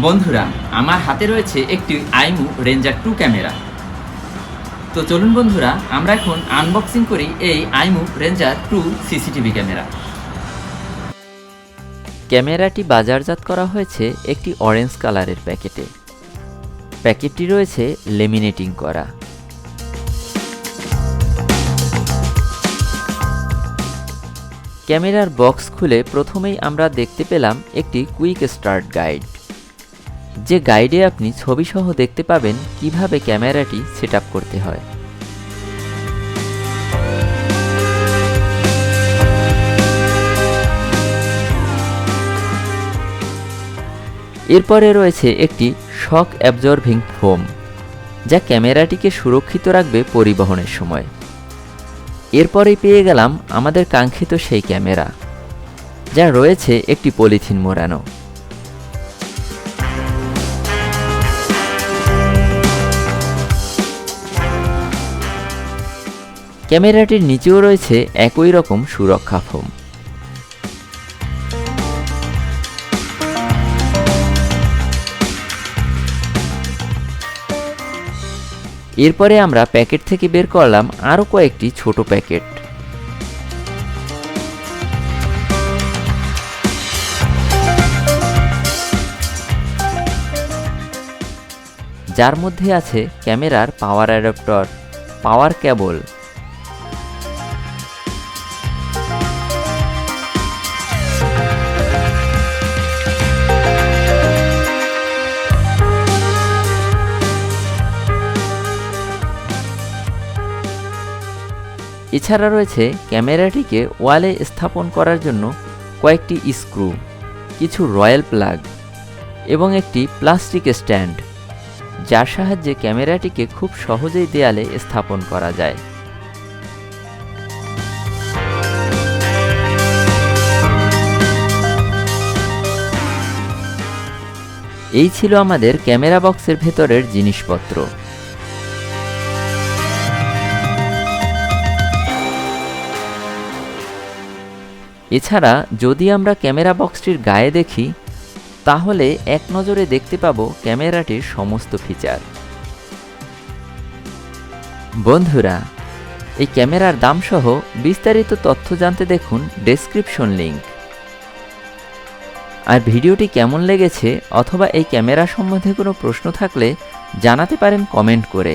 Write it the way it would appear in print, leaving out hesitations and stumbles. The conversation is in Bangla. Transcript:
বন্ধুরা, আমার হাতে রয়েছে একটি আইমু রেঞ্জার 2 ক্যামেরা। তো চলুন বন্ধুরা, আমরা এখন আনবক্সিং করি এই আইমু রেঞ্জার 2 সিসিটিভি ক্যামেরা। ক্যামেরাটি বাজারজাত করা হয়েছে একটি অরেঞ্জ কালারের প্যাকেটে। প্যাকেটটি রয়েছে লেমিনেটিং করা। ক্যামেরার বক্স খুলে প্রথমেই আমরা দেখতে পেলাম একটি কুইক স্টার্ট গাইড, যে গাইডে আপনি ছবিসহ দেখতে পাবেন কিভাবে ক্যামেরাটি সেটআপ করতে হয়। এরপরে রয়েছে একটি শক অ্যাবজর্বিং ফোম, যা ক্যামেরাটিকে সুরক্ষিত রাখবে পরিবহনের সময়। এরপরেই পেয়ে গেলাম আমাদের কাঙ্ক্ষিত সেই ক্যামেরা, যা রয়েছে একটি পলিথিন মোড়ানো। ক্যামেরাটির নিচেও রয়েছে একই রকম সুরক্ষা ফোম। এরপরে আমরা প্যাকেট থেকে বের করলাম আরও কয়েকটি ছোট প্যাকেট। যার মধ্যে আছে ক্যামেরার পাওয়ার অ্যাডাপ্টার, পাওয়ার কেবল, এছাড়া রয়েছে ক্যামেরাটিকে ওয়ালে স্থাপন করার জন্য কয়েকটি স্ক্রু, কিছু রয়্যাল প্লাগ এবং একটি প্লাস্টিক স্ট্যান্ড, যার সাহায্যে ক্যামেরাটিকে খুব সহজেই দেয়ালে স্থাপন করা যায়। এই ছিল আমাদের ক্যামেরা বক্সের ভেতরের জিনিসপত্র। এছাড়া যদি আমরা ক্যামেরা বক্সটির গায়ে দেখি, তাহলে এক নজরে দেখতে পাবো ক্যামেরাটির সমস্ত ফিচার। বন্ধুরা, এই ক্যামেরার দাম সহ বিস্তারিত তথ্য জানতে দেখুন ডেসক্রিপশন লিংক। আর ভিডিওটি কেমন লেগেছে অথবা এই ক্যামেরা সম্বন্ধে কোনো প্রশ্ন থাকলে জানাতে পারেন কমেন্ট করে।